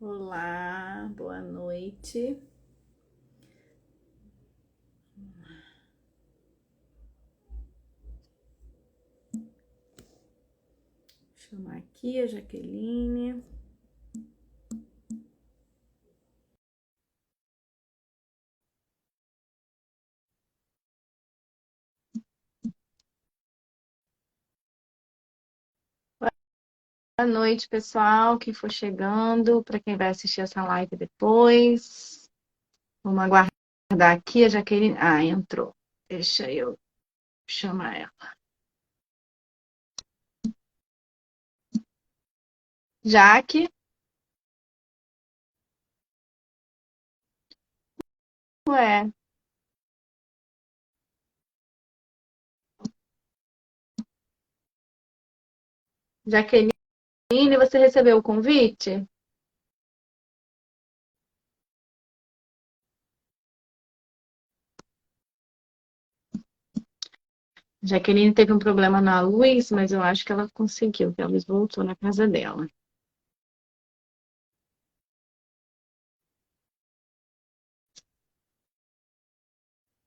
Olá, boa noite. Vou chamar aqui a Jaqueline. Boa noite, pessoal, quem for chegando, para quem vai assistir essa live depois. Vamos aguardar aqui a Jaqueline. Ah, entrou. Deixa eu chamar ela. Jaque. Ué, Jaqueline, você recebeu o convite? Jaqueline teve um problema na luz, mas eu acho que ela conseguiu, que a luz voltou na casa dela.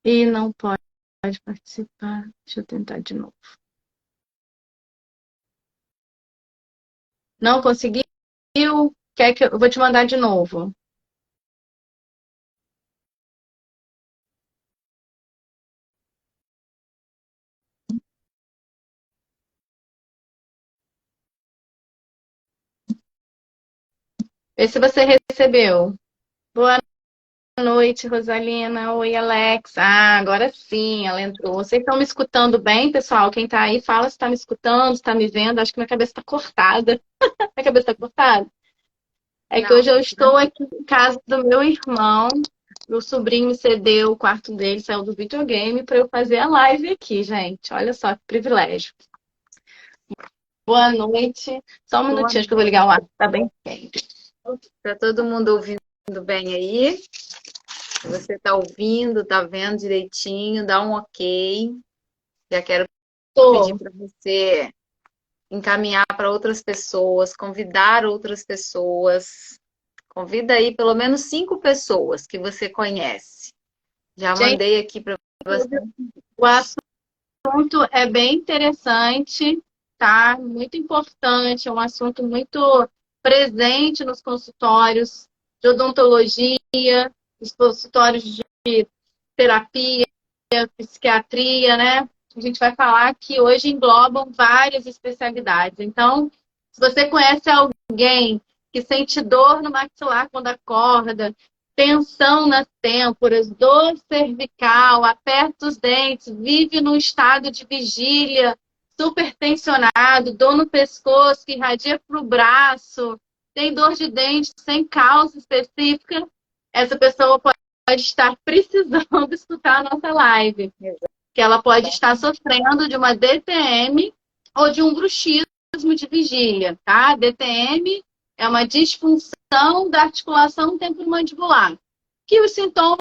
E não pode participar. Deixa eu tentar de novo. Não conseguiu? Quer que eu vou te mandar de novo? Vê se você recebeu. Boa noite, Rosalina. Oi, Alex. Ah, agora sim, ela entrou. Vocês estão me escutando bem, pessoal? Quem tá aí, fala se está me escutando, se está me vendo. Acho que minha cabeça está cortada. Minha cabeça está cortada? É que Não, hoje eu estou aqui em casa do meu irmão. Meu sobrinho me cedeu o quarto dele, saiu do videogame para eu fazer a live aqui, gente. Olha só que privilégio. Boa noite. Só um boa minutinho, acho que eu vou ligar o noite. ar, tá bem quente. Tá todo mundo ouvindo bem aí? Se você tá ouvindo, tá vendo direitinho, dá um ok. Já quero pedir Tô. para você encaminhar para outras pessoas, convidar outras pessoas. Convida aí pelo menos 5 pessoas que você conhece. Já Gente, mandei aqui para você. o assunto é bem interessante, tá? Muito importante, é um assunto muito presente nos consultórios de odontologia, nos consultórios de terapia, psiquiatria, né? A gente vai falar que hoje englobam várias especialidades. Então, se você conhece alguém que sente dor no maxilar quando acorda, tensão nas têmporas, dor cervical, aperta os dentes, vive num estado de vigília, super tensionado, dor no pescoço que irradia para o braço, tem dor de dente sem causa específica, essa pessoa pode estar precisando escutar a nossa live, que ela pode estar sofrendo de uma DTM ou de um bruxismo de vigília, tá? DTM é uma disfunção da articulação temporomandibular, que os sintomas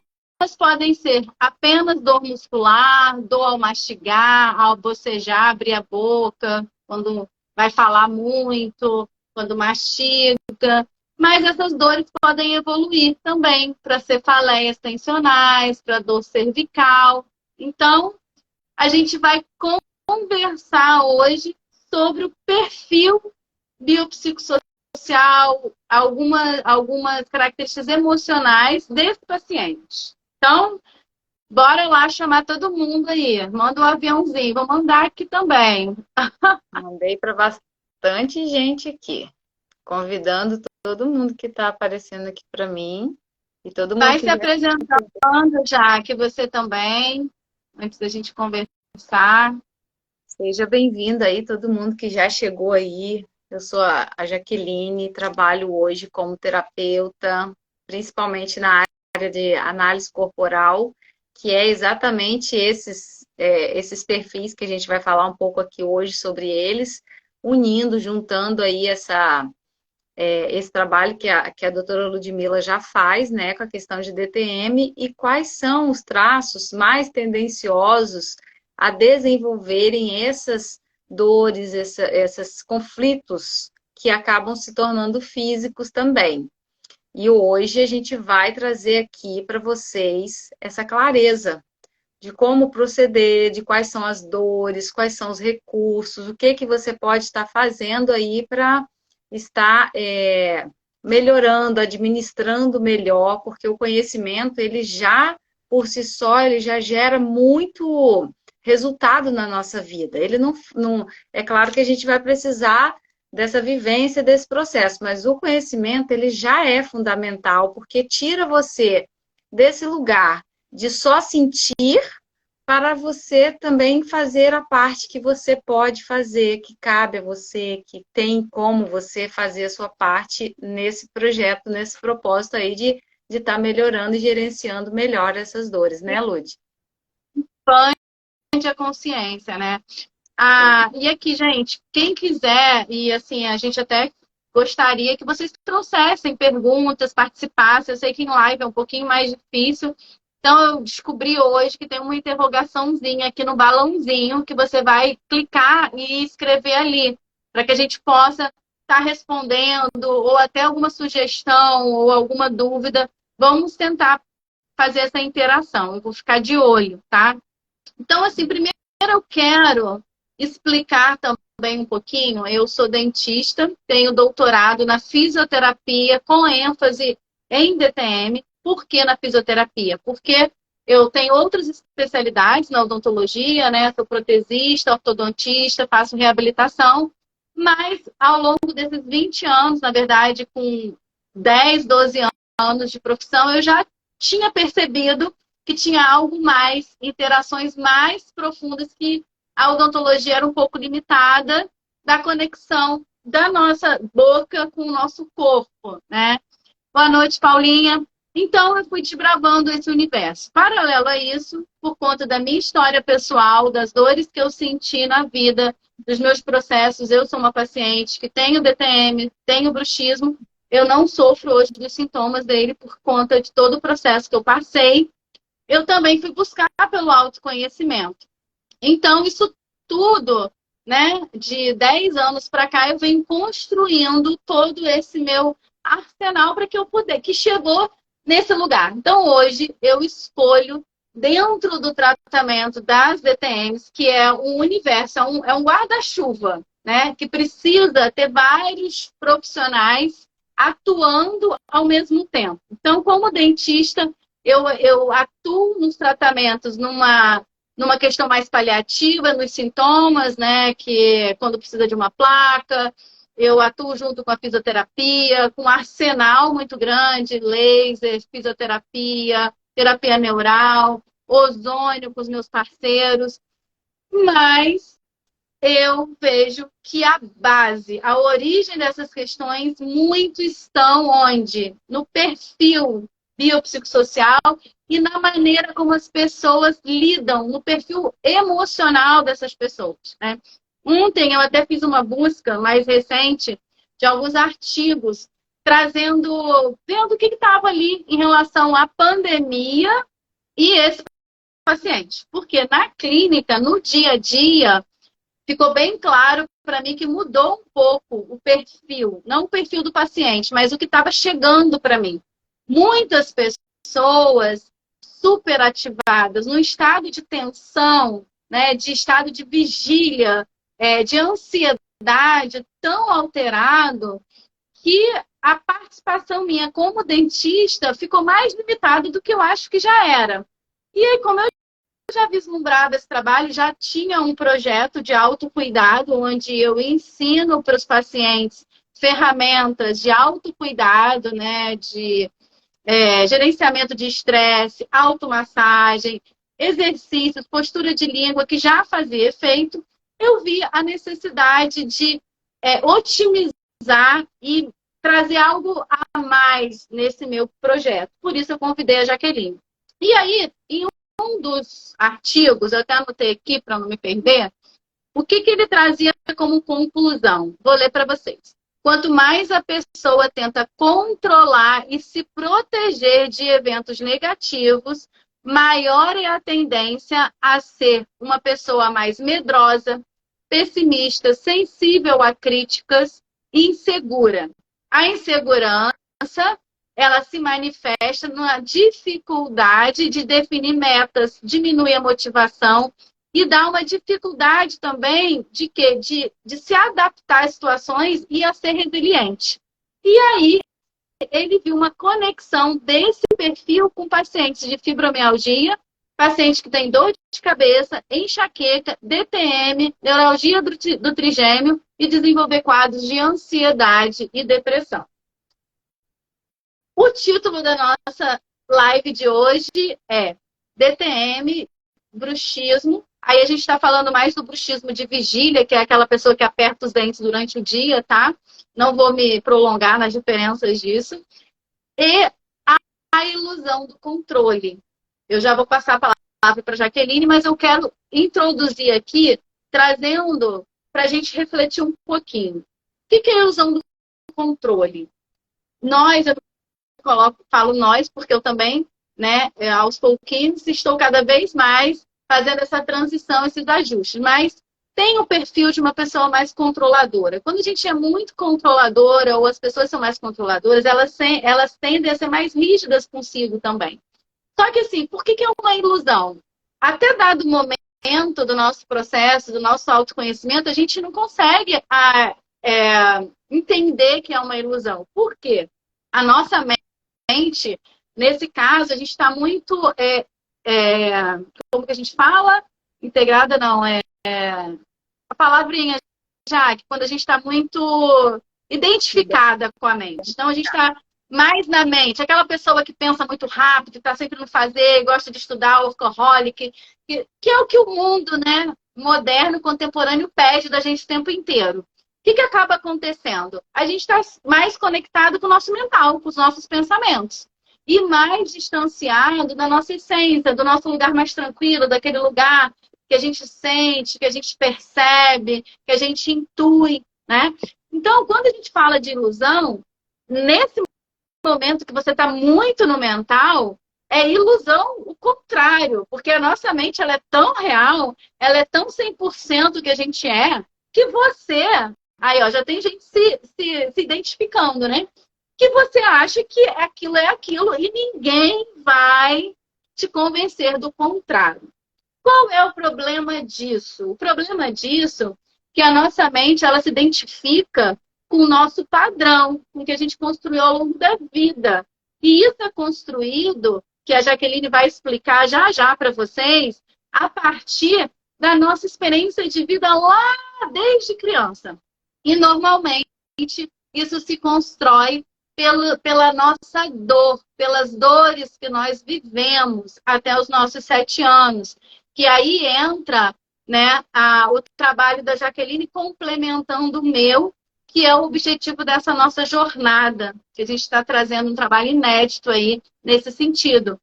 podem ser apenas dor muscular, dor ao mastigar, ao bocejar, abrir a boca, quando vai falar muito, quando mastiga, mas essas dores podem evoluir também para cefaleias tensionais, para dor cervical. Então, a gente vai conversar hoje sobre o perfil biopsicossocial, algumas características emocionais desse paciente. Então, bora lá chamar todo mundo aí. Manda um aviãozinho. Vou mandar aqui também. Mandei para bastante gente aqui, convidando todo mundo que está aparecendo aqui para mim e todo mundo Vai que se já apresentando já, que você também, antes da gente conversar. seja bem-vindo aí, todo mundo que já chegou aí. Eu sou a Jaqueline, trabalho hoje como terapeuta, principalmente na área de análise corporal, que é exatamente esses perfis que a gente vai falar um pouco aqui hoje sobre eles, unindo, juntando aí esse trabalho que a doutora Ludmila já faz, né, com a questão de DTM, e quais são os traços mais tendenciosos a desenvolverem essas dores, esses conflitos que acabam se tornando físicos também. E hoje a gente vai trazer aqui para vocês essa clareza de como proceder, de quais são as dores, quais são os recursos, o que que você pode estar fazendo aí para estar melhorando, administrando melhor, porque o conhecimento, ele já, por si só, ele já gera muito resultado na nossa vida. Ele não é claro que a gente vai precisar dessa vivência, desse processo, mas o conhecimento, ele já é fundamental, porque tira você desse lugar de só sentir para você também fazer a parte que você pode fazer, que cabe a você, que tem como você fazer a sua parte nesse projeto, nesse propósito aí de estar melhorando e gerenciando melhor essas dores, né, Lud? Expande a consciência, né? Ah, e aqui, gente, quem quiser, e assim, a gente até gostaria que vocês trouxessem perguntas, participassem. Eu sei que em live é um pouquinho mais difícil. Então, eu descobri hoje que tem uma interrogaçãozinha aqui no balãozinho que você vai clicar e escrever ali, para que a gente possa estar respondendo, ou até alguma sugestão ou alguma dúvida. Vamos tentar fazer essa interação. Eu vou ficar de olho, tá? Então, assim, primeiro eu quero explicar também um pouquinho. Eu sou dentista, tenho doutorado na fisioterapia com ênfase em DTM. Por que na fisioterapia? Porque eu tenho outras especialidades na odontologia, né? Sou protesista, ortodontista, faço reabilitação, mas ao longo desses 20 anos, na verdade, com 10, 12 anos de profissão, eu já tinha percebido que tinha algo mais, interações mais profundas, que a odontologia era um pouco limitada da conexão da nossa boca com o nosso corpo, né? Boa noite, Paulinha. Então, eu fui desbravando esse universo. Paralelo a isso, por conta da minha história pessoal, das dores que eu senti na vida, dos meus processos, eu sou uma paciente que tenho DTM, tenho bruxismo, eu não sofro hoje dos sintomas dele por conta de todo o processo que eu passei. Eu também fui buscar pelo autoconhecimento. Então, isso tudo, né, de 10 anos para cá, eu venho construindo todo esse meu arsenal para que eu pudesse, que chegou nesse lugar. Então, hoje, eu escolho, dentro do tratamento das DTMs, que é um universo, é um guarda-chuva, né, que precisa ter vários profissionais atuando ao mesmo tempo. Então, como dentista, eu atuo nos tratamentos numa questão mais paliativa, nos sintomas, né? Que quando precisa de uma placa, eu atuo junto com a fisioterapia, com um arsenal muito grande, laser, fisioterapia, terapia neural, ozônio com os meus parceiros, mas eu vejo que a base, a origem dessas questões muito estão onde? No perfil biopsicossocial e na maneira como as pessoas lidam, no perfil emocional dessas pessoas, né? Ontem eu até fiz uma busca mais recente de alguns artigos vendo o que estava ali em relação à pandemia e esse paciente. Porque na clínica, no dia a dia, ficou bem claro para mim que mudou um pouco o perfil, não o perfil do paciente, mas o que estava chegando para mim. Muitas pessoas superativadas, num estado de tensão, né, de estado de vigília, de ansiedade tão alterado, que a participação minha como dentista ficou mais limitada do que eu acho que já era. E aí, como eu já vislumbrava esse trabalho, já tinha um projeto de autocuidado, onde eu ensino para os pacientes ferramentas de autocuidado, né, de gerenciamento de estresse, automassagem, exercícios, postura de língua, que já fazia efeito. Eu vi a necessidade de otimizar e trazer algo a mais nesse meu projeto. Por isso eu convidei a Jaqueline. E aí, em um dos artigos, eu até anotei aqui para não me perder, o que ele trazia como conclusão? Vou ler para vocês. Quanto mais a pessoa tenta controlar e se proteger de eventos negativos, maior é a tendência a ser uma pessoa mais medrosa, pessimista, sensível a críticas e insegura. A insegurança ela se manifesta na dificuldade de definir metas, diminuir a motivação e dá uma dificuldade também de quê? De se adaptar às situações e a ser resiliente. E aí, ele viu uma conexão desse perfil com pacientes de fibromialgia, pacientes que têm dor de cabeça, enxaqueca, DTM, neuralgia do trigêmeo e desenvolver quadros de ansiedade e depressão. O título da nossa live de hoje é DTM, bruxismo. Aí a gente está falando mais do bruxismo de vigília, que é aquela pessoa que aperta os dentes durante o dia, tá? Não vou me prolongar nas diferenças disso. E a ilusão do controle. Eu já vou passar a palavra para a Jaqueline, mas eu quero introduzir aqui, trazendo para a gente refletir um pouquinho. O que é a ilusão do controle? Eu falo nós, porque eu também, né, aos pouquinhos, estou cada vez mais fazendo essa transição, esses ajustes. Mas tem o perfil de uma pessoa mais controladora. Quando a gente é muito controladora, ou as pessoas são mais controladoras, elas tendem a ser mais rígidas consigo também. Só que assim, por que é uma ilusão? Até dado momento do nosso processo, do nosso autoconhecimento, a gente não consegue entender que é uma ilusão. Por quê? A nossa mente, nesse caso, a gente está muito, como que a gente fala? Integrada não, a palavrinha já, que quando a gente está muito identificada com a mente. Então, a gente está mais na mente. Aquela pessoa que pensa muito rápido, está sempre no fazer, gosta de estudar, workaholic, que é o que o mundo, né, moderno, contemporâneo, pede da gente o tempo inteiro. O que acaba acontecendo? A gente está mais conectado com o nosso mental, com os nossos pensamentos. E mais distanciado da nossa essência, do nosso lugar mais tranquilo, daquele lugar que a gente sente, que a gente percebe, que a gente intui, né? Então, quando a gente fala de ilusão, nesse momento que você está muito no mental, é ilusão o contrário, porque a nossa mente ela é tão real, ela é tão 100% que a gente é, que você... Aí, ó, já tem gente se identificando, né? Que você acha que aquilo é aquilo e ninguém vai te convencer do contrário. Qual é o problema disso? O problema disso é que a nossa mente ela se identifica com o nosso padrão, com o que a gente construiu ao longo da vida. E isso é construído, que a Jaqueline vai explicar já já para vocês, a partir da nossa experiência de vida lá desde criança. E normalmente isso se constrói pela nossa dor, pelas dores que nós vivemos até os nossos 7 anos. Que aí entra, né, o trabalho da Jaqueline complementando o meu, que é o objetivo dessa nossa jornada, que a gente está trazendo um trabalho inédito aí nesse sentido,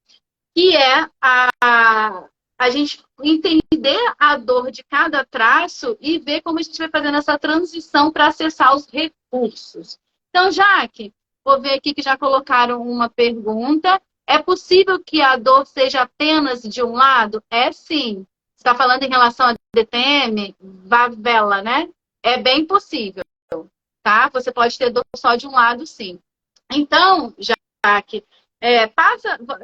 que é a gente entender a dor de cada traço e ver como a gente vai fazendo essa transição para acessar os recursos. Então, Jaque, vou ver aqui que já colocaram uma pergunta. É possível que a dor seja apenas de um lado? É sim. Você está falando em relação a DTM, favela, né? É bem possível, tá? Você pode ter dor só de um lado, sim. Então, Jaque,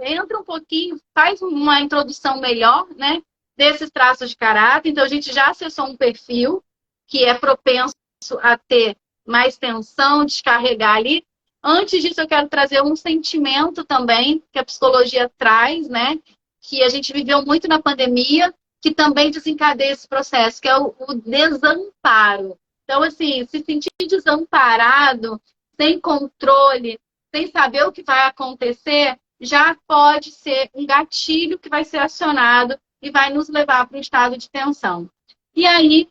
entra um pouquinho, faz uma introdução melhor, né? Desses traços de caráter. Então, a gente já acessou um perfil que é propenso a ter mais tensão, descarregar ali. Antes disso, eu quero trazer um sentimento também que a psicologia traz, né? Que a gente viveu muito na pandemia, que também desencadeia esse processo, que é o desamparo. Então, assim, se sentir desamparado, sem controle, sem saber o que vai acontecer, já pode ser um gatilho que vai ser acionado e vai nos levar para um estado de tensão. E aí,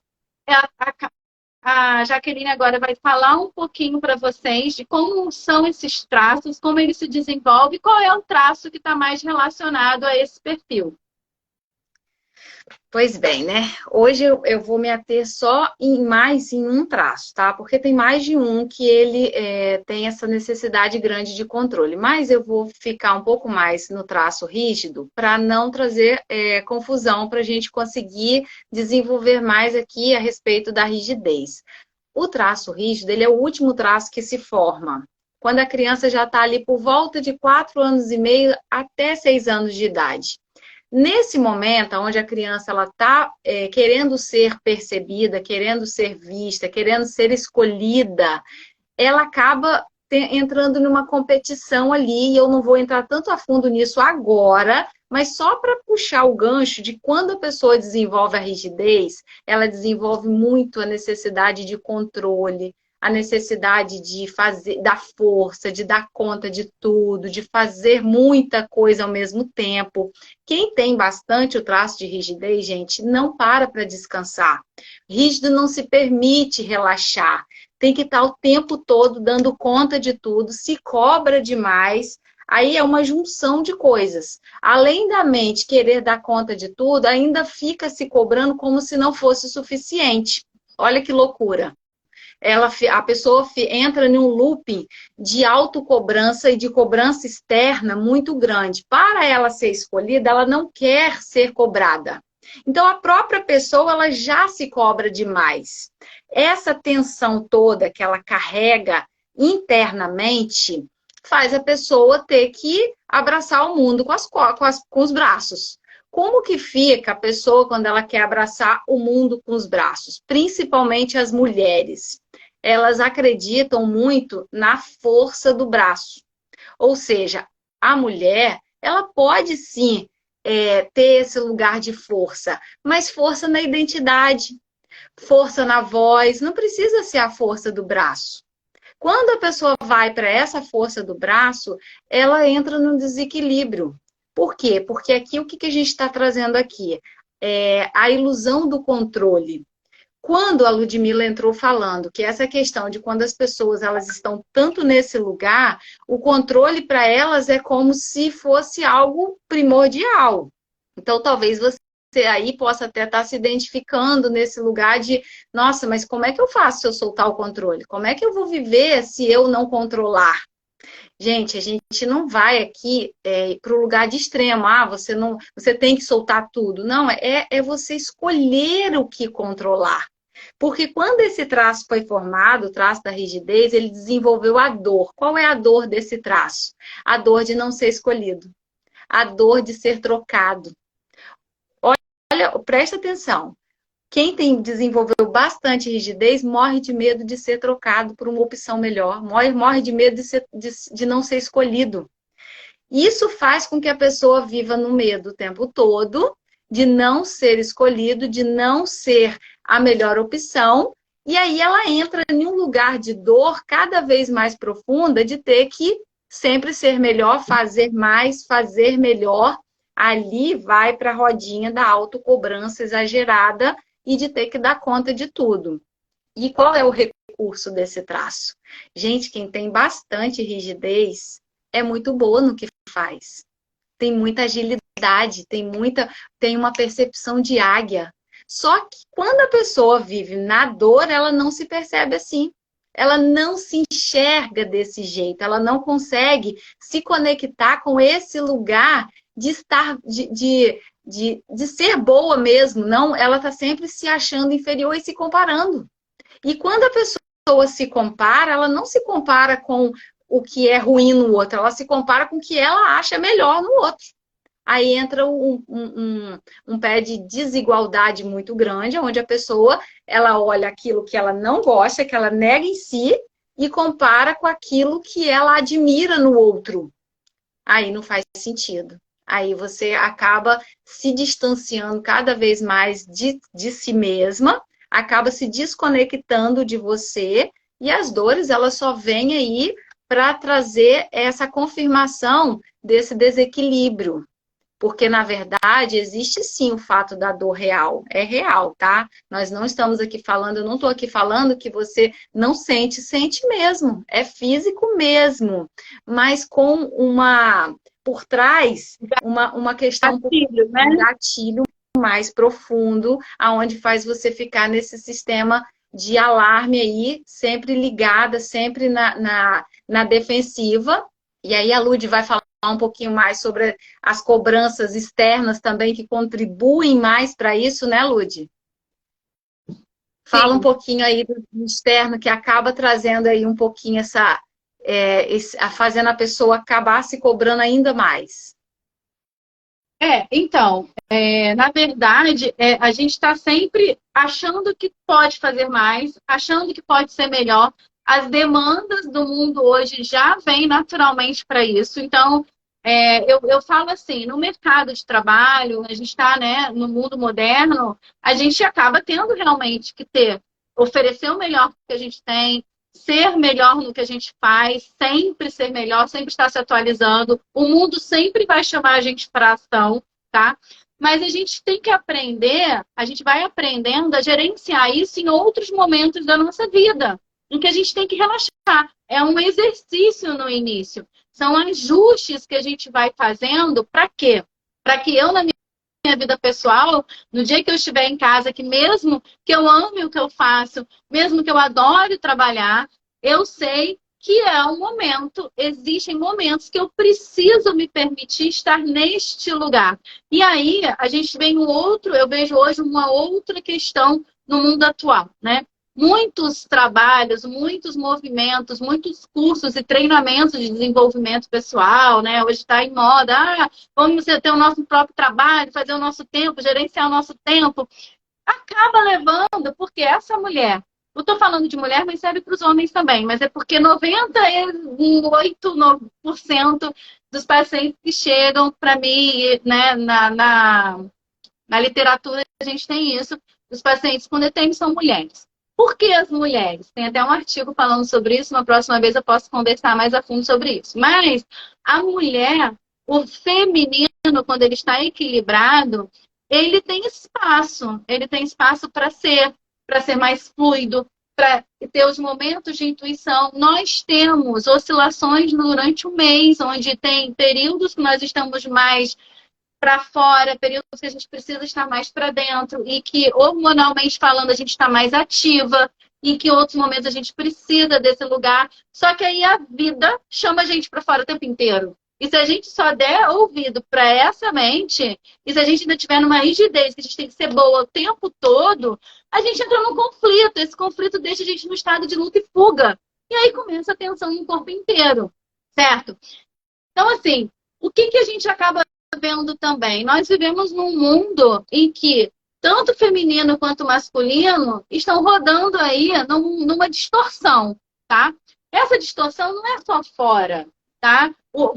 a Jaqueline agora vai falar um pouquinho para vocês de como são esses traços, como ele se desenvolve e qual é o traço que está mais relacionado a esse perfil. Pois bem, né? Hoje eu vou me ater só mais em um traço, tá? Porque tem mais de um que ele tem essa necessidade grande de controle. Mas eu vou ficar um pouco mais no traço rígido para não trazer confusão, para a gente conseguir desenvolver mais aqui a respeito da rigidez. O traço rígido, ele é o último traço que se forma. quando a criança já está ali por volta de 4 anos e meio até 6 anos de idade. Nesse momento, onde a criança está querendo ser percebida, querendo ser vista, querendo ser escolhida, ela acaba entrando numa competição ali, e eu não vou entrar tanto a fundo nisso agora, mas só para puxar o gancho de quando a pessoa desenvolve a rigidez, ela desenvolve muito a necessidade de controle, a necessidade de fazer, da força, de dar conta de tudo, de fazer muita coisa ao mesmo tempo. Quem tem bastante o traço de rigidez, gente, não para descansar. Rígido não se permite relaxar. Tem que estar o tempo todo dando conta de tudo, se cobra demais. Aí é uma junção de coisas. Além da mente querer dar conta de tudo, ainda fica se cobrando como se não fosse suficiente. Olha que loucura. A pessoa entra em um looping de autocobrança e de cobrança externa muito grande. Para ela ser escolhida, ela não quer ser cobrada. Então, a própria pessoa ela já se cobra demais. Essa tensão toda que ela carrega internamente faz a pessoa ter que abraçar o mundo com os braços. Como que fica a pessoa quando ela quer abraçar o mundo com os braços? Principalmente as mulheres. Elas acreditam muito na força do braço. Ou seja, a mulher, ela pode sim ter esse lugar de força, mas força na identidade, força na voz, não precisa ser a força do braço. Quando a pessoa vai para essa força do braço, ela entra no desequilíbrio. Por quê? Porque aqui, o que a gente está trazendo aqui? A ilusão do controle. Quando a Ludmilla entrou falando que essa questão de quando as pessoas elas estão tanto nesse lugar, o controle para elas é como se fosse algo primordial. Então, talvez você aí possa até estar se identificando nesse lugar de, nossa, mas como é que eu faço se eu soltar o controle? Como é que eu vou viver se eu não controlar? Gente, a gente não vai aqui para o lugar de extremo. Ah, você tem que soltar tudo. Não, é você escolher o que controlar. Porque quando esse traço foi formado, o traço da rigidez, ele desenvolveu a dor. Qual é a dor desse traço? A dor de não ser escolhido. A dor de ser trocado. Olha, presta atenção. Quem desenvolveu bastante rigidez morre de medo de ser trocado por uma opção melhor. Morre de medo de não ser escolhido. Isso faz com que a pessoa viva no medo o tempo todo, de não ser escolhido, de não ser a melhor opção. E aí ela entra em um lugar de dor cada vez mais profunda, de ter que sempre ser melhor, fazer mais, fazer melhor. Ali vai para a rodinha da autocobrança exagerada e de ter que dar conta de tudo. E qual é o recurso desse traço? Gente, quem tem bastante rigidez é muito boa no que faz. Tem muita agilidade, tem uma percepção de águia. Só que quando a pessoa vive na dor, ela não se percebe assim. Ela não se enxerga desse jeito, ela não consegue se conectar com esse lugar de estar, de ser boa mesmo. Não, ela está sempre se achando inferior e se comparando. E quando a pessoa se compara, ela não se compara com o que é ruim no outro, ela se compara com o que ela acha melhor no outro. Aí entra um pé de desigualdade muito grande, onde a pessoa ela olha aquilo que ela não gosta, que ela nega em si, e compara com aquilo que ela admira no outro. Aí não faz sentido. Aí você acaba se distanciando cada vez mais de si mesma, acaba se desconectando de você, e as dores elas só vêm aí para trazer essa confirmação desse desequilíbrio. Porque, na verdade, existe sim o fato da dor real. É real, tá? Nós não estamos aqui falando, eu não estou aqui falando que você não sente, sente mesmo. É físico mesmo. Mas com por trás, uma questão Gatilho, né? um gatilho mais profundo, aonde faz você ficar nesse sistema de alarme aí, sempre ligada, sempre na defensiva. E aí a Lud vai falar um pouquinho mais sobre as cobranças externas também, que contribuem mais para isso, né, Lud? Fala um pouquinho aí do externo, que acaba trazendo aí um pouquinho fazendo a pessoa acabar se cobrando ainda mais? Então, na verdade, a gente está sempre achando que pode fazer mais, achando que pode ser melhor. As demandas do mundo hoje já vêm naturalmente para isso. Então, eu falo assim, no mercado de trabalho, a gente está, né, no mundo moderno, a gente acaba tendo realmente que oferecer o melhor que a gente tem, ser melhor no que a gente faz, sempre ser melhor, sempre estar se atualizando. O mundo sempre vai chamar a gente para ação, tá? Mas a gente tem que aprender, a gente vai aprendendo a gerenciar isso em outros momentos da nossa vida, em que a gente tem que relaxar. É um exercício no início. São ajustes que a gente vai fazendo para quê? Para que eu, na minha vida pessoal, no dia que eu estiver em casa, que mesmo que eu ame o que eu faço, mesmo que eu adore trabalhar, eu sei que é um momento, existem momentos que eu preciso me permitir estar neste lugar. E aí, a gente vem eu vejo hoje uma outra questão no mundo atual, né? Muitos trabalhos, muitos movimentos, muitos cursos e treinamentos de desenvolvimento pessoal, né? Hoje está em moda. Vamos ter o nosso próprio trabalho, fazer o nosso tempo, gerenciar o nosso tempo. Acaba levando, porque essa mulher, eu estou falando de mulher, mas serve para os homens também, mas é porque 98% dos pacientes que chegam para mim, né, na literatura, a gente tem isso, os pacientes com DTM são mulheres. Por que as mulheres? Tem até um artigo falando sobre isso, uma próxima vez eu posso conversar mais a fundo sobre isso. Mas a mulher, o feminino, quando ele está equilibrado, ele tem espaço para ser mais fluido, para ter os momentos de intuição. Nós temos oscilações durante o mês, onde tem períodos que nós estamos mais para fora, períodos que a gente precisa estar mais para dentro e que, hormonalmente falando, a gente está mais ativa e que em outros momentos a gente precisa desse lugar. Só que aí a vida chama a gente para fora o tempo inteiro. E se a gente só der ouvido para essa mente, e se a gente ainda tiver numa rigidez que a gente tem que ser boa o tempo todo, a gente entra num conflito. Esse conflito deixa a gente no estado de luta e fuga. E aí começa a tensão no corpo inteiro, certo? Então, assim, o que a gente acaba vendo também? Nós vivemos num mundo em que tanto feminino quanto masculino estão rodando aí numa distorção, tá? Essa distorção não é só fora, tá? O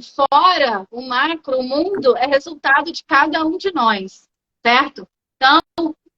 macro, o mundo é resultado de cada um de nós, certo? Então,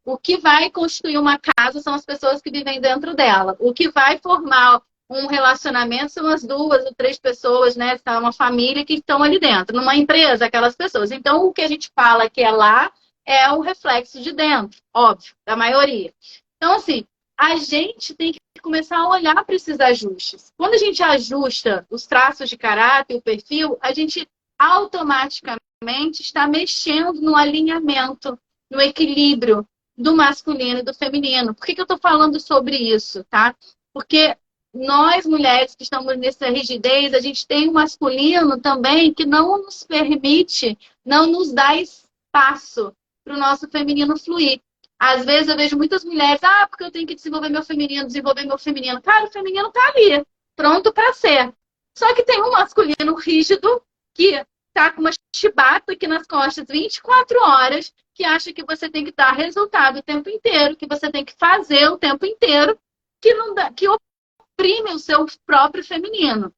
o que vai construir uma casa são as pessoas que vivem dentro dela. O que vai formar um relacionamento são as 2 ou 3 pessoas, né? Está uma família que estão ali dentro. Numa empresa, aquelas pessoas. Então, o que a gente fala que é lá é o reflexo de dentro, óbvio, da maioria. Então, assim, a gente tem que começar a olhar para esses ajustes. Quando a gente ajusta os traços de caráter, o perfil, a gente automaticamente está mexendo no alinhamento, no equilíbrio do masculino e do feminino. Por que eu estou falando sobre isso, tá? Porque nós, mulheres que estamos nessa rigidez, a gente tem um masculino também que não nos permite, não nos dá espaço para o nosso feminino fluir. Às vezes eu vejo muitas mulheres, porque eu tenho que desenvolver meu feminino, desenvolver meu feminino. Cara, o feminino está ali, pronto para ser. Só que tem um masculino rígido que tá com uma chibata aqui nas costas 24 horas, que acha que você tem que dar resultado o tempo inteiro, que você tem que fazer o tempo inteiro, que não dá, que oprime o seu próprio feminino,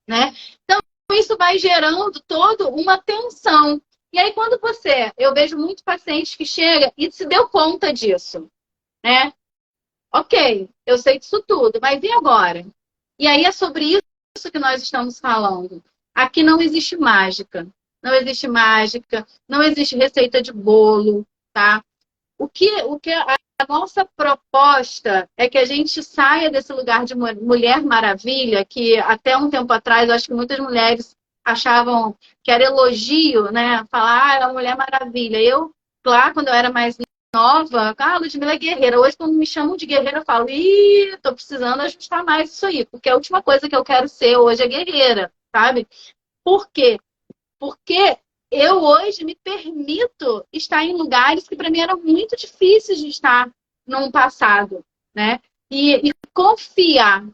né? Então, isso vai gerando toda uma tensão. E aí, quando eu vejo muitos pacientes que chegam e se deu conta disso, né? Ok, eu sei disso tudo, mas e agora? E aí é sobre isso que nós estamos falando. Aqui não existe mágica. Não existe mágica, não existe receita de bolo, tá? O que a nossa proposta é que a gente saia desse lugar de mulher maravilha, que até um tempo atrás, eu acho que muitas mulheres achavam que era elogio, né? Falar, é uma mulher maravilha. Eu, lá, quando eu era mais nova, Ludmilla é guerreira. Hoje, quando me chamam de guerreira, eu falo, tô precisando ajustar mais isso aí, porque a última coisa que eu quero ser hoje é guerreira, sabe? Por quê? Porque eu hoje me permito estar em lugares que para mim eram muito difíceis de estar no passado, né? E confiar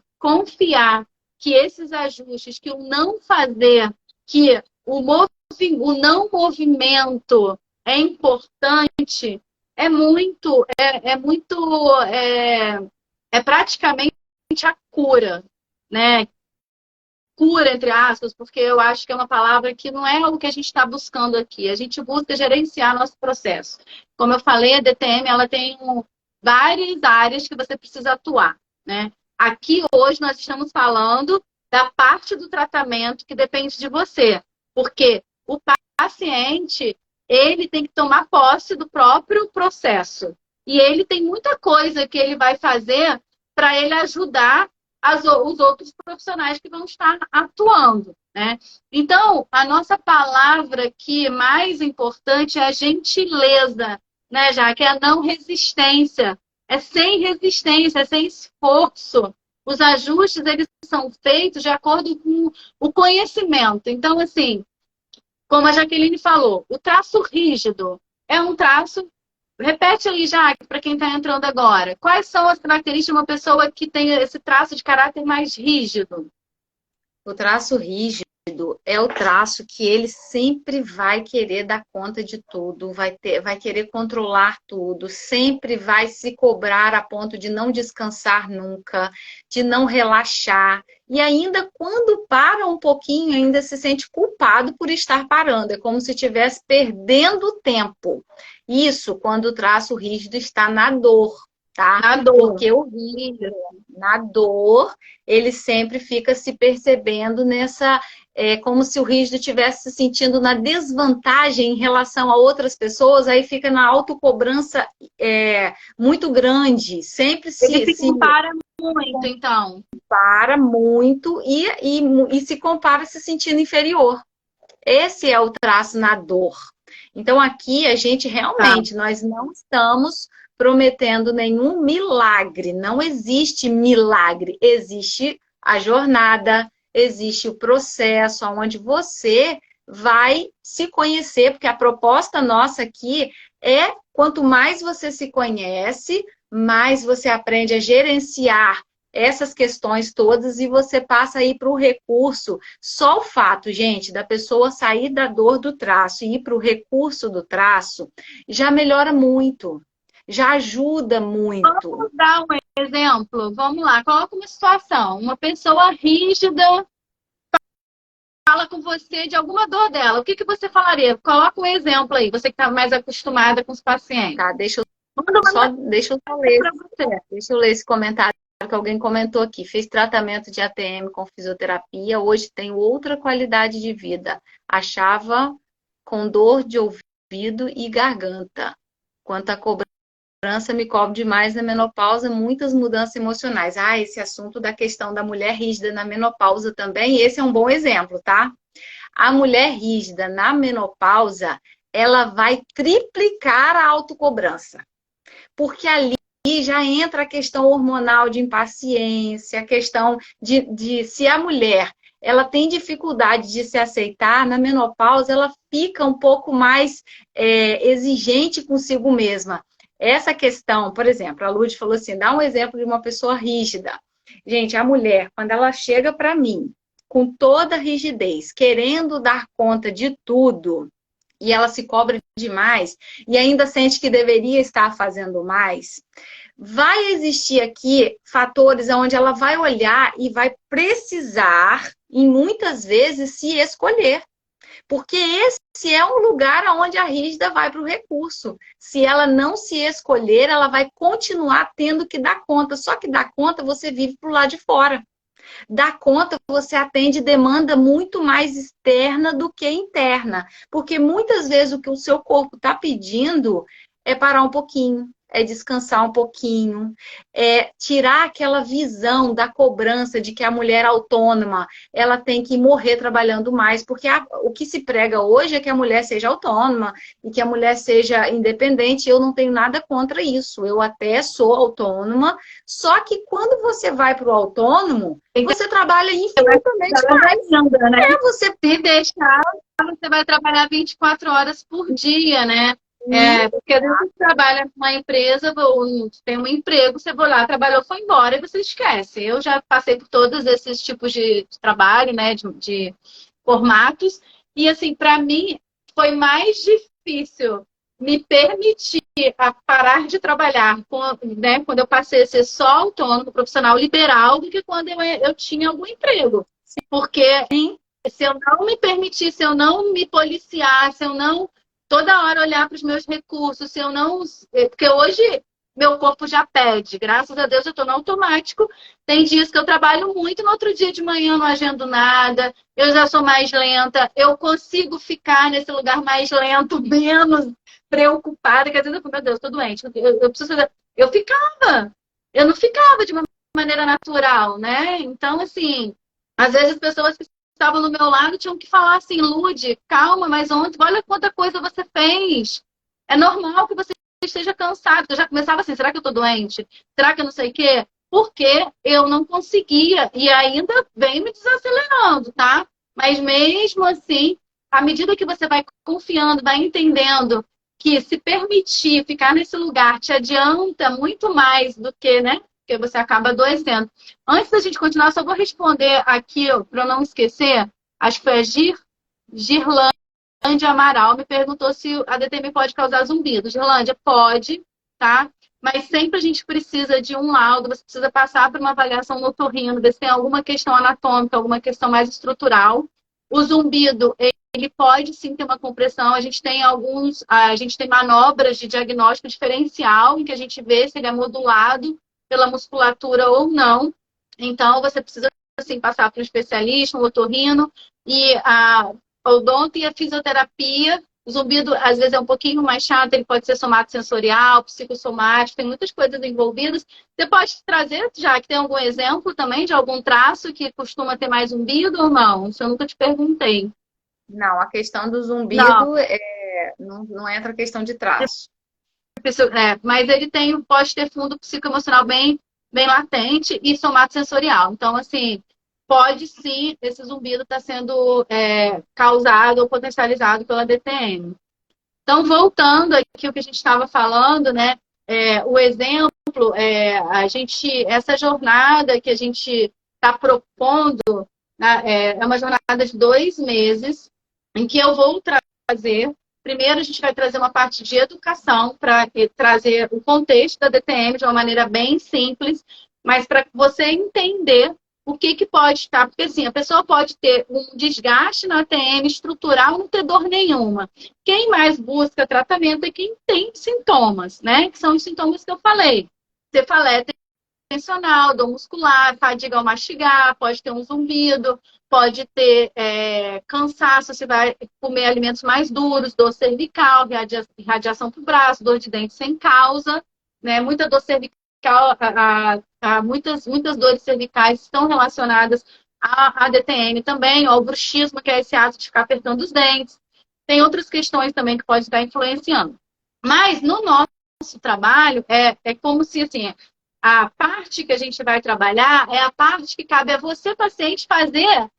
que esses ajustes, que o não fazer, que o não movimento é importante, é praticamente a cura, né? Cura, entre aspas, porque eu acho que é uma palavra que não é o que a gente está buscando aqui. A gente busca gerenciar nosso processo. Como eu falei, a DTM ela tem várias áreas que você precisa atuar, né? Aqui hoje nós estamos falando da parte do tratamento que depende de você, porque o paciente ele tem que tomar posse do próprio processo e ele tem muita coisa que ele vai fazer para ele ajudar os outros profissionais que vão estar atuando, né? Então, a nossa palavra aqui mais importante é a gentileza, né, já que é a não resistência. É sem resistência, é sem esforço. Os ajustes, eles são feitos de acordo com o conhecimento. Então, assim, como a Jaqueline falou, o traço rígido é um traço. Repete aí, Jaque, para quem está entrando agora. Quais são as características de uma pessoa que tem esse traço de caráter mais rígido? O traço rígido é o traço que ele sempre vai querer dar conta de tudo, vai querer controlar tudo, sempre vai se cobrar a ponto de não descansar nunca, de não relaxar. E ainda quando para um pouquinho, ainda se sente culpado por estar parando. É como se estivesse perdendo tempo. Isso quando o traço rígido está na dor, tá? Na dor. Porque o rígido, na dor, ele sempre fica se percebendo nessa... como se o rígido estivesse se sentindo na desvantagem em relação a outras pessoas, aí fica na autocobrança muito grande. Sempre Ele se compara muito, então. Para muito e se compara se sentindo inferior. Esse é o traço na dor. Então, aqui a gente realmente, nós não estamos prometendo nenhum milagre. Não existe milagre. Existe a jornada, existe o processo onde você vai se conhecer, porque a proposta nossa aqui é quanto mais você se conhece, mais você aprende a gerenciar essas questões todas e você passa a ir para o recurso. Só o fato, gente, da pessoa sair da dor do traço e ir para o recurso do traço, já melhora muito, já ajuda muito. Vamos dar um exemplo? Vamos lá, coloca uma situação. Uma pessoa rígida fala com você de alguma dor dela. O que você falaria? Coloca um exemplo aí, você que está mais acostumada com os pacientes. Tá, deixa eu ler esse comentário que alguém comentou aqui. Fiz tratamento de ATM com fisioterapia, hoje tenho outra qualidade de vida. Achava com dor de ouvido e garganta. Quanto à cobrança, me cobro demais na menopausa, muitas mudanças emocionais. Esse assunto da questão da mulher rígida na menopausa também, esse é um bom exemplo, tá? A mulher rígida na menopausa, ela vai triplicar a autocobrança. Porque ali já entra a questão hormonal de impaciência, a questão de se a mulher ela tem dificuldade de se aceitar, na menopausa ela fica um pouco mais exigente consigo mesma. Essa questão, por exemplo, a Lud falou assim, dá um exemplo de uma pessoa rígida. Gente, a mulher, quando ela chega para mim, com toda a rigidez, querendo dar conta de tudo, e ela se cobra demais, e ainda sente que deveria estar fazendo mais, vai existir aqui fatores onde ela vai olhar e vai precisar, e muitas vezes, se escolher. Porque esse é um lugar onde a rígida vai para o recurso. Se ela não se escolher, ela vai continuar tendo que dar conta. Só que dar conta, você vive para o lado de fora. Dar conta, você atende demanda muito mais externa do que interna. Porque muitas vezes o que o seu corpo está pedindo é parar um pouquinho, é descansar um pouquinho, é tirar aquela visão da cobrança de que a mulher autônoma, ela tem que morrer trabalhando mais, porque o que se prega hoje é que a mulher seja autônoma e que a mulher seja independente. Eu não tenho nada contra isso, eu até sou autônoma, só que quando você vai para o autônomo, você trabalha infinitamente mais. Né? Você se deixar, você vai trabalhar 24 horas por dia, né? Porque às vezes você trabalha numa empresa, ou tem um emprego, você vai lá, trabalhou, foi embora e você esquece. Eu já passei por todos esses tipos de trabalho, né, de formatos, e assim, para mim foi mais difícil me permitir a parar de trabalhar né, quando eu passei a ser só autônomo, profissional liberal, do que quando eu tinha algum emprego. Porque Sim. se eu não me permitir, se eu não me policiar, se eu não toda hora olhar para os meus recursos, se eu não. Porque hoje meu corpo já pede, graças a Deus eu estou no automático. Tem dias que eu trabalho muito, no outro dia de manhã eu não agendo nada, eu já sou mais lenta, eu consigo ficar nesse lugar mais lento, menos preocupada, que às vezes eu falo, meu Deus, estou doente, eu preciso fazer. Eu não ficava de uma maneira natural, né? Então, assim, às vezes as pessoas que estavam no meu lado tinham que falar assim, Lude, calma, mas ontem, olha quanta coisa você fez. É normal que você esteja cansado. Eu já começava assim, será que eu estou doente? Será que eu não sei o quê? Porque eu não conseguia e ainda vem me desacelerando, tá? Mas mesmo assim, à medida que você vai confiando, vai entendendo que se permitir ficar nesse lugar te adianta muito mais do que, né? Porque você acaba adoecendo. Antes da gente continuar, só vou responder aqui, para eu não esquecer. Acho que foi a Girlândia Amaral, me perguntou se a DTM pode causar zumbido. Girlândia, pode, tá? Mas sempre a gente precisa de um laudo, você precisa passar por uma avaliação no otorrino, ver se tem alguma questão anatômica, alguma questão mais estrutural. O zumbido, ele pode sim ter uma compressão. A gente tem manobras de diagnóstico diferencial, em que a gente vê se ele é modulado pela musculatura ou não. Então, você precisa assim, passar para um especialista, um otorrino, e a odonto e a fisioterapia. O zumbido, às vezes, é um pouquinho mais chato, ele pode ser somatosensorial, psicossomático, tem muitas coisas envolvidas. Você pode trazer, já que tem algum exemplo também de algum traço que costuma ter mais zumbido ou não? Isso eu nunca te perguntei. Não, a questão do Não, zumbido não entra a questão de traço. mas ele pode ter fundo psicoemocional bem latente e somatosensorial. Então, assim, pode sim esse zumbido estar sendo causado ou potencializado pela DTM. Então, voltando aqui ao que a gente estava falando, né? O exemplo, essa jornada que a gente está propondo, né, é uma jornada de 2 meses, em que eu vou trazer. Primeiro, a gente vai trazer uma parte de educação para trazer o contexto da DTM de uma maneira bem simples, mas para você entender o que pode estar. Porque, assim, a pessoa pode ter um desgaste na ATM estrutural e não ter dor nenhuma. Quem mais busca tratamento é quem tem sintomas, né? Que são os sintomas que eu falei. Cefaleia tensional, dor muscular, fadiga ao mastigar, pode ter um zumbido, pode ter cansaço, você vai comer alimentos mais duros, dor cervical, radiação para o braço, dor de dente sem causa, né? Muita dor cervical, muitas dores cervicais estão relacionadas à DTM também, ao bruxismo, que é esse ato de ficar apertando os dentes. Tem outras questões também que podem estar influenciando. Mas no nosso trabalho, é como se assim, a parte que a gente vai trabalhar é a parte que cabe a você, paciente, fazer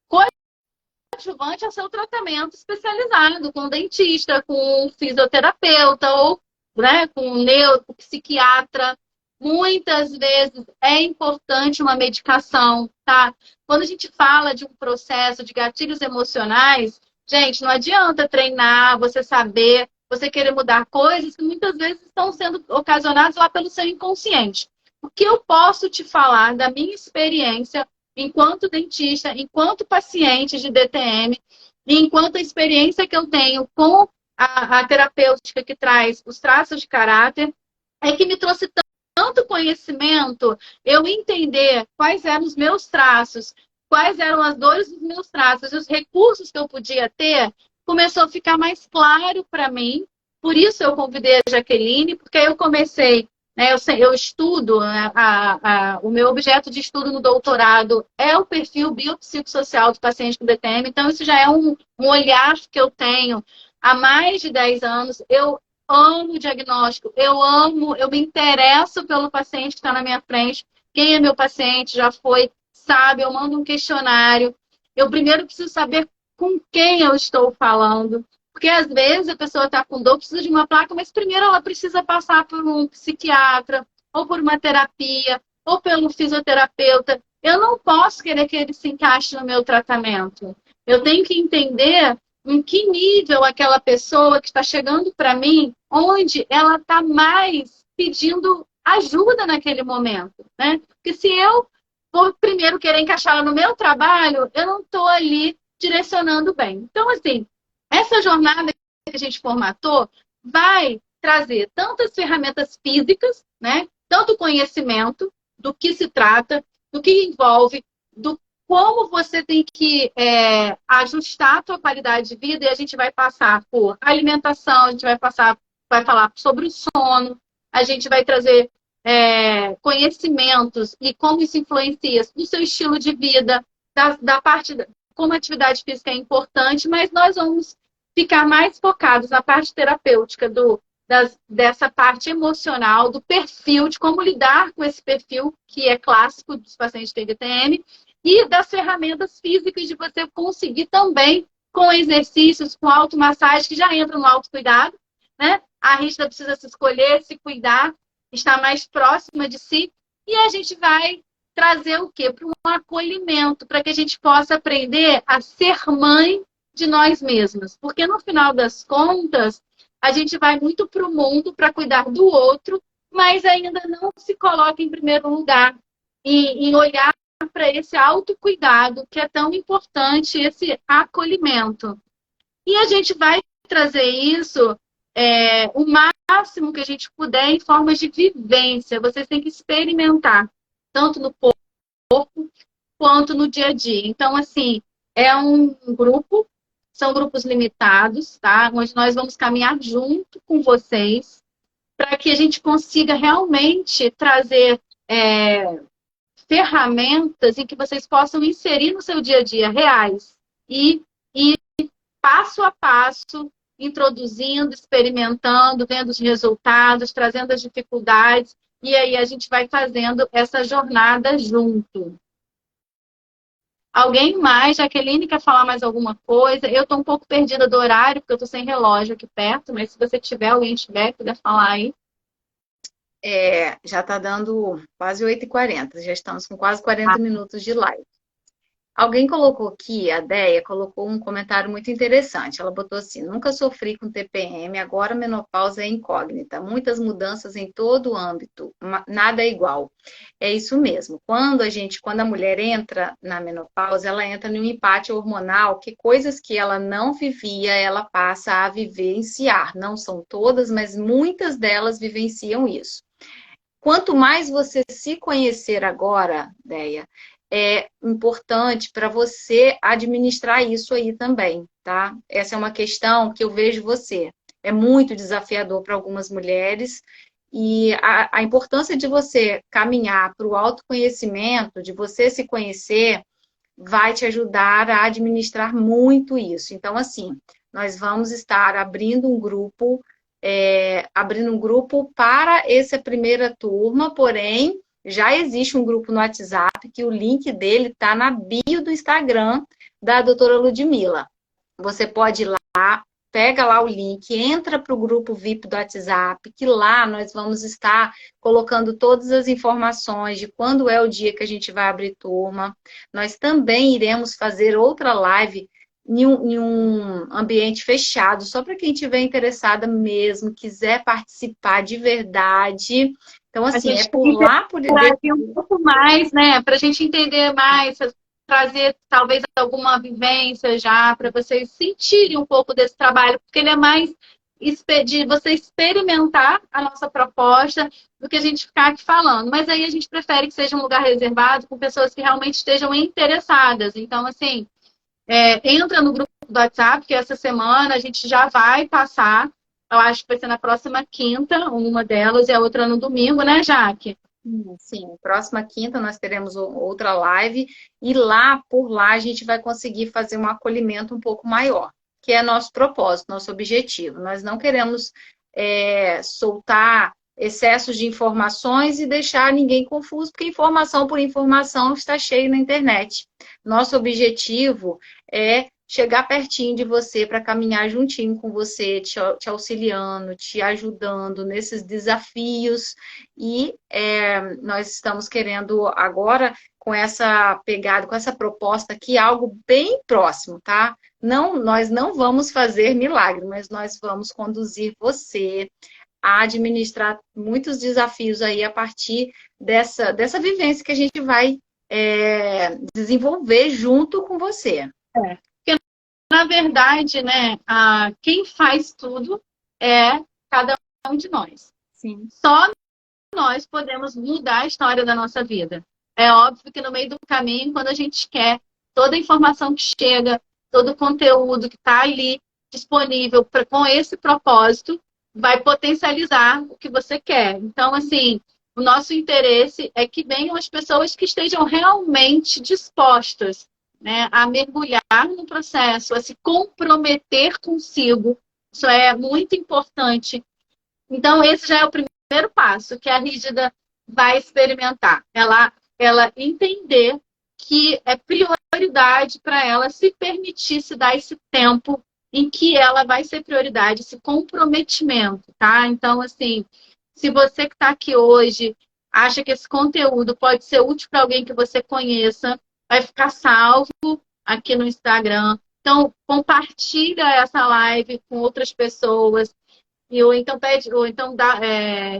coadjuvante ao seu tratamento especializado, com dentista, com fisioterapeuta ou, né, com neuropsiquiatra. Muitas vezes é importante uma medicação, tá? Quando a gente fala de um processo de gatilhos emocionais, gente, não adianta treinar, você saber, você querer mudar coisas que muitas vezes estão sendo ocasionadas lá pelo seu inconsciente. O que eu posso te falar da minha experiência enquanto dentista, enquanto paciente de DTM, e enquanto a experiência que eu tenho com a terapêutica que traz os traços de caráter, é que me trouxe tanto conhecimento, eu entender quais eram os meus traços, quais eram as dores dos meus traços, os recursos que eu podia ter, começou a ficar mais claro para mim. Por isso eu convidei a Jaqueline, porque eu comecei, né, eu estudo, né, o meu objeto de estudo no doutorado é o perfil biopsicossocial do paciente com DTM, então isso já é um olhar que eu tenho há mais de 10 anos. Eu amo o diagnóstico, eu me interesso pelo paciente que está na minha frente. Quem é meu paciente já foi, sabe, eu mando um questionário. Eu primeiro preciso saber com quem eu estou falando. Porque às vezes a pessoa está com dor, precisa de uma placa, mas primeiro ela precisa passar por um psiquiatra, ou por uma terapia, ou pelo fisioterapeuta. Eu não posso querer que ele se encaixe no meu tratamento. Eu tenho que entender em que nível aquela pessoa que está chegando para mim, onde ela está mais pedindo ajuda naquele momento, né? Porque se eu for primeiro querer encaixá-la no meu trabalho, eu não estou ali direcionando bem. Então, assim, essa jornada que a gente formatou vai trazer tantas ferramentas físicas, né? Tanto conhecimento do que se trata, do que envolve, do como você tem que ajustar a tua qualidade de vida, e a gente vai passar por alimentação, a gente vai falar sobre o sono, a gente vai trazer conhecimentos e como isso influencia no seu estilo de vida, da parte como a atividade física é importante, mas nós vamos ficar mais focados na parte terapêutica dessa parte emocional, do perfil, de como lidar com esse perfil que é clássico dos pacientes TDTM, e das ferramentas físicas de você conseguir também, com exercícios, com automassagem, que já entra no autocuidado, né? A Rígida precisa se escolher, se cuidar, estar mais próxima de si, e a gente vai trazer o quê? Para um acolhimento, para que a gente possa aprender a ser mãe de nós mesmas. Porque no final das contas, a gente vai muito para o mundo para cuidar do outro, mas ainda não se coloca em primeiro lugar em olhar para esse autocuidado, que é tão importante, esse acolhimento. E a gente vai trazer isso o máximo que a gente puder em formas de vivência. Vocês têm que experimentar, tanto no corpo quanto no dia a dia. Então, assim, é um grupo, são grupos limitados, tá? Onde nós vamos caminhar junto com vocês para que a gente consiga realmente trazer ferramentas em que vocês possam inserir no seu dia a dia reais e passo a passo, introduzindo, experimentando, vendo os resultados, trazendo as dificuldades, e aí a gente vai fazendo essa jornada junto. Alguém mais? Jaqueline quer falar mais alguma coisa? Eu estou um pouco perdida do horário, porque eu estou sem relógio aqui perto, mas se você tiver, alguém tiver, puder falar aí. Já está dando quase 8h40, já estamos com quase 40 minutos de live. Alguém colocou aqui, a Deia colocou um comentário muito interessante. Ela botou assim: nunca sofri com TPM, agora a menopausa é incógnita. Muitas mudanças em todo o âmbito, nada é igual. É isso mesmo. Quando a mulher entra na menopausa, ela entra num empate hormonal, que coisas que ela não vivia, ela passa a vivenciar. Não são todas, mas muitas delas vivenciam isso. Quanto mais você se conhecer agora, Deia, é importante para você administrar isso aí também, tá? Essa é uma questão que eu vejo você. É muito desafiador para algumas mulheres e a importância de você caminhar para o autoconhecimento, de você se conhecer, vai te ajudar a administrar muito isso. Então, assim, nós vamos estar abrindo um grupo para essa primeira turma, porém, já existe um grupo no WhatsApp que o link dele está na bio do Instagram da doutora Ludmila. Você pode ir lá, pega lá o link, entra para o grupo VIP do WhatsApp, que lá nós vamos estar colocando todas as informações de quando é o dia que a gente vai abrir turma. Nós também iremos fazer outra live em um ambiente fechado, só para quem estiver interessada mesmo, quiser participar de verdade. Então, assim, pular por um pouco mais, né? Para a gente entender mais, trazer talvez alguma vivência já, para vocês sentirem um pouco desse trabalho, porque ele é mais de você experimentar a nossa proposta do que a gente ficar aqui falando. Mas aí a gente prefere que seja um lugar reservado com pessoas que realmente estejam interessadas. Então, assim, entra no grupo do WhatsApp, que essa semana a gente já vai passar. Eu acho que vai ser na próxima quinta, uma delas, e a outra no domingo, né, Jaque? Sim, próxima quinta nós teremos outra live, e por lá a gente vai conseguir fazer um acolhimento um pouco maior, que é nosso propósito, nosso objetivo. Nós não queremos soltar excessos de informações e deixar ninguém confuso, porque informação por informação está cheio na internet. Nosso objetivo é chegar pertinho de você para caminhar juntinho com você, te auxiliando, te ajudando nesses desafios. E nós estamos querendo agora, com essa pegada, com essa proposta aqui, algo bem próximo, tá? Não, nós não vamos fazer milagre, mas nós vamos conduzir você a administrar muitos desafios aí a partir dessa vivência que a gente vai desenvolver junto com você. Porque, na verdade, né, quem faz tudo é cada um de nós. Sim. Só nós podemos mudar a história da nossa vida. É óbvio que no meio do caminho, quando a gente quer, toda a informação que chega, todo o conteúdo que está ali disponível com esse propósito, vai potencializar o que você quer. Então, assim, o nosso interesse é que venham as pessoas que estejam realmente dispostas, né, a mergulhar no processo, a se comprometer consigo. Isso é muito importante. Então, esse já é o primeiro passo que a Rígida vai experimentar. Ela entender que é prioridade para ela se permitir se dar esse tempo em que ela vai ser prioridade, esse comprometimento, tá? Então, assim, se você que está aqui hoje acha que esse conteúdo pode ser útil para alguém que você conheça, vai ficar salvo aqui no Instagram. Então, compartilha essa live com outras pessoas. Ou então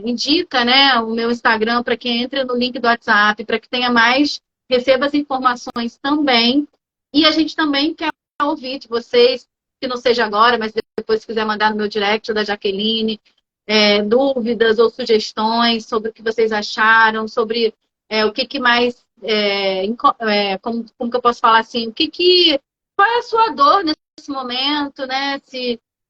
indica, né, o meu Instagram para quem entre no link do WhatsApp, para que tenha mais, receba as informações também. E a gente também quer ouvir de vocês, que não seja agora, mas depois se quiser mandar no meu direct ou da Jaqueline, dúvidas ou sugestões sobre o que vocês acharam, sobre o que mais, como que eu posso falar assim, qual é a sua dor nesse momento, né?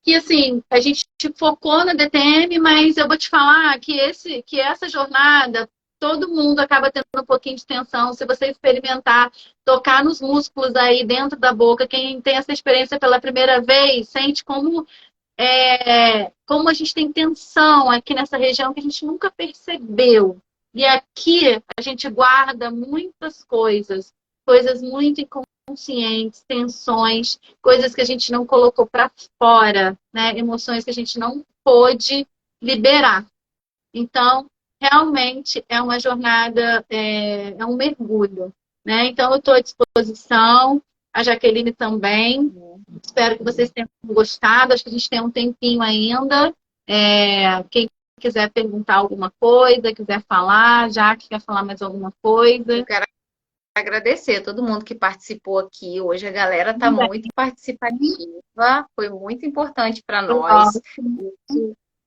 Que assim, a gente focou na DTM, mas eu vou te falar que essa jornada, todo mundo acaba tendo um pouquinho de tensão. Se você experimentar tocar nos músculos aí dentro da boca, quem tem essa experiência pela primeira vez, sente como a gente tem tensão aqui nessa região que a gente nunca percebeu. E aqui a gente guarda muitas coisas muito inconscientes, tensões, coisas que a gente não colocou para fora, né? Emoções que a gente não pôde liberar. Então, realmente é uma jornada, é um mergulho, né? Então, eu estou à disposição, a Jaqueline também. Espero que vocês tenham gostado. Acho que a gente tem um tempinho ainda. Quem quiser perguntar alguma coisa, quiser falar, já que quer falar mais alguma coisa. Eu quero agradecer a todo mundo que participou aqui. Hoje a galera está muito participativa, foi muito importante para nós.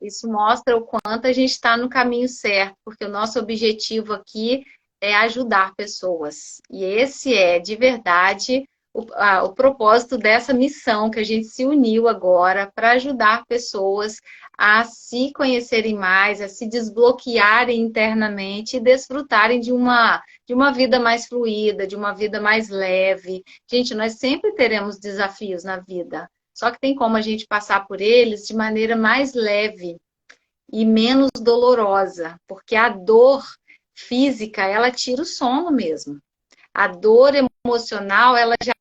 Isso mostra o quanto a gente está no caminho certo, porque o nosso objetivo aqui é ajudar pessoas. E esse é, de verdade, o propósito dessa missão que a gente se uniu agora para ajudar pessoas a se conhecerem mais, a se desbloquearem internamente e desfrutarem de uma vida mais fluida, de uma vida mais leve. Gente, nós sempre teremos desafios na vida, só que tem como a gente passar por eles de maneira mais leve e menos dolorosa, porque a dor física, ela tira o sono mesmo. A dor emocional, ela já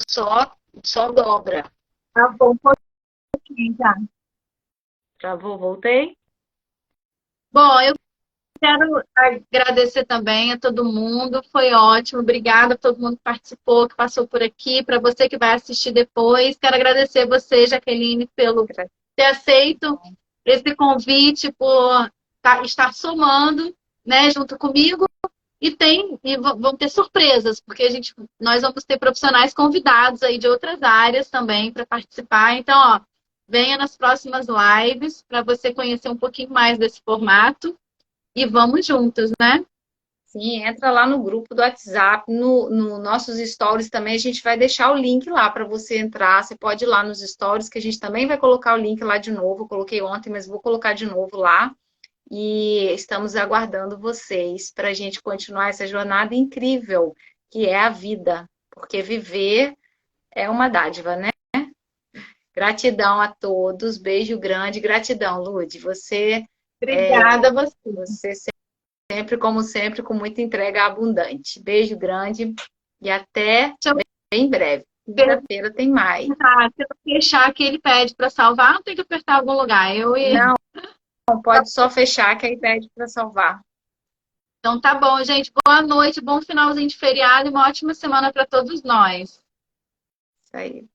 só dobra. Tá bom, pouquinho já. Travou, voltei? Bom, eu quero agradecer também a todo mundo, foi ótimo. Obrigada a todo mundo que participou, que passou por aqui. Para você que vai assistir depois, quero agradecer você, Jaqueline, pelo ter aceito esse convite, por estar somando, né, junto comigo. E vão ter surpresas, porque nós vamos ter profissionais convidados aí de outras áreas também para participar. Então, ó, venha nas próximas lives para você conhecer um pouquinho mais desse formato e vamos juntos, né? Sim, entra lá no grupo do WhatsApp, no nossos stories também, a gente vai deixar o link lá para você entrar. Você pode ir lá nos stories, que a gente também vai colocar o link lá de novo. Eu coloquei ontem, mas vou colocar de novo lá. E estamos aguardando vocês para a gente continuar essa jornada incrível que é a vida, porque viver é uma dádiva, né? Gratidão a todos, beijo grande, gratidão, Lude. Obrigada a você. Você sempre, como sempre, com muita entrega abundante. Beijo grande e até bem breve. Quinta-feira tem mais. Se eu fechar que ele pede para salvar, não tem que apertar algum lugar. Não, pode só fechar que aí pede para salvar. Então tá bom, gente. Boa noite, bom finalzinho de feriado e uma ótima semana para todos nós. Isso aí.